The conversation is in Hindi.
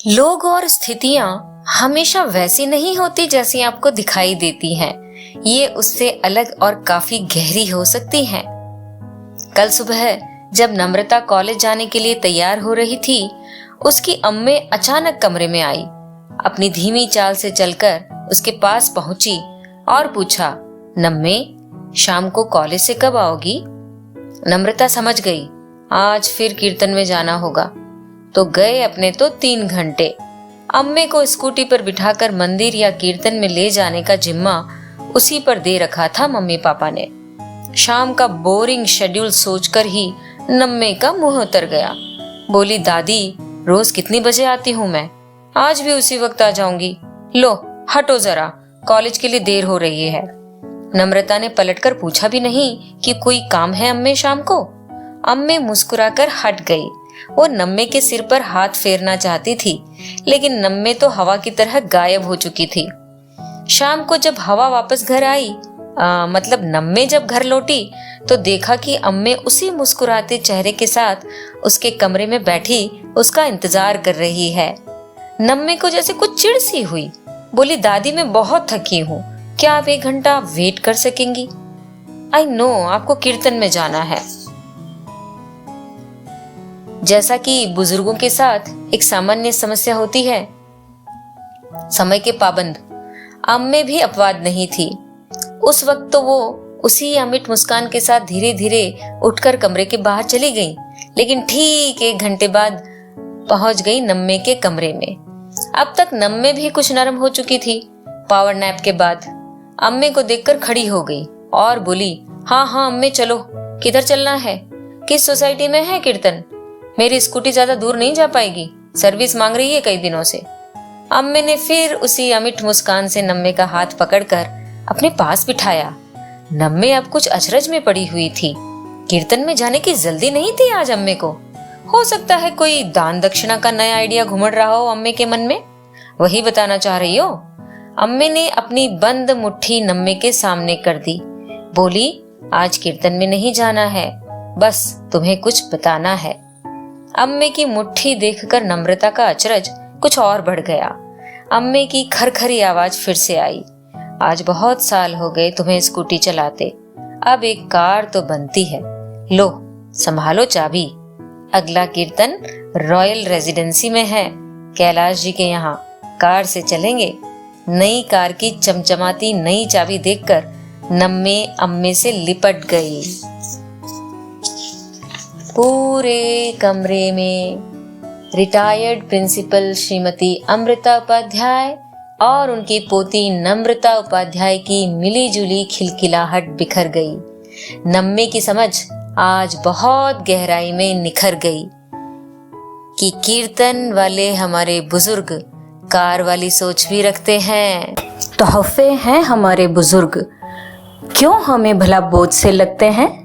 लोग और स्थितियां हमेशा वैसी नहीं होती जैसी आपको दिखाई देती हैं। ये उससे अलग और काफी गहरी हो सकती हैं। कल सुबह जब नम्रता कॉलेज जाने के लिए तैयार हो रही थी, उसकी अम्मे अचानक कमरे में आई। अपनी धीमी चाल से चलकर उसके पास पहुंची और पूछा, नम्मे, शाम को कॉलेज से कब आओगी? नम्रता समझ गई, आज फिर कीर्तन में जाना होगा। तो गए अपने तो 3 घंटे। अम्मे को स्कूटी पर बिठाकर मंदिर या कीर्तन में ले जाने का जिम्मा उसी पर दे रखा था मम्मी पापा ने। शाम का बोरिंग शेड्यूल सोचकर ही नम्मे का मुंह उतर गया। बोली, दादी, रोज कितनी बजे आती हूँ मैं? आज भी उसी वक्त आ जाऊंगी। लो हटो जरा, कॉलेज के लिए देर हो रही है। नम्रता ने पलटकर पूछा भी नहीं कि कोई काम है अम्मे शाम को। अम्मे मुस्कुराकर हट गई। वो नम्मे के सिर पर हाथ फेरना चाहती थी, लेकिन नम्मे तो हवा की तरह गायब हो चुकी थी। शाम को जब हवा वापस घर आई, मतलब नम्मे जब घर लौटी, तो देखा कि अम्मे उसी मुस्कुराते चेहरे के साथ उसके कमरे में बैठी उसका इंतजार कर रही है। नम्मे को जैसे कुछ चिढ़ सी हुई। बोली, दादी, मैं बहुत थकी हूँ, क्या आप 1 घंटा वेट कर सकेंगी? आई नो आपको कीर्तन में जाना है। जैसा कि बुजुर्गों के साथ एक सामान्य समस्या होती है, समय के पाबंद, अम्मे भी अपवाद नहीं थी। उस वक्त तो वो उसी अमिट मुस्कान के साथ धीरे धीरे उठकर कमरे के बाहर चली गई, लेकिन ठीक 1 घंटे बाद पहुंच गई नम्मे के कमरे में। अब तक नम्मे भी कुछ नरम हो चुकी थी। पावर नैप के बाद अम्मे को देखकर खड़ी हो गई और बोली, हाँ हाँ अम्मे, चलो, किधर चलना है? किस सोसाइटी में है कीर्तन? मेरी स्कूटी ज्यादा दूर नहीं जा पाएगी, सर्विस मांग रही है कई दिनों से। अम्मे ने फिर उसी अमिट मुस्कान से नम्मे का हाथ पकड़कर अपने पास बिठाया। नम्मे अब कुछ अचरज में पड़ी हुई थी। कीर्तन में जाने की जल्दी नहीं थी आज अम्मे को। हो सकता है कोई दान दक्षिणा का नया आइडिया घुमड़ रहा हो अम्मे के मन में। वही बताना चाह रही हो? अम्मे ने अपनी बंद मुट्ठी नम्मे के सामने कर दी। बोली, आज कीर्तन में नहीं जाना है, बस तुम्हें कुछ बताना है। अम्मे की मुट्ठी देखकर नम्रता का अचरज कुछ और बढ़ गया। अम्मे की खरखरी आवाज फिर से आई, आज बहुत साल हो गए तुम्हें स्कूटी चलाते, अब एक कार तो बनती है। लो संभालो चाबी। अगला कीर्तन रॉयल रेजिडेंसी में है, कैलाश जी के यहाँ। कार से चलेंगे। नई कार की चमचमाती नई चाबी देखकर नम्मे अम्मे से लिपट गई। पूरे कमरे में रिटायर्ड प्रिंसिपल श्रीमती अमृता उपाध्याय और उनकी पोती नम्रता उपाध्याय की मिलीजुली खिलखिलाहट बिखर गई। नम्मे की समझ आज बहुत गहराई में निखर गई कि कीर्तन वाले हमारे बुजुर्ग कार वाली सोच भी रखते हैं। तोहफे हैं हमारे बुजुर्ग, क्यों हमें भला बोझ से लगते हैं?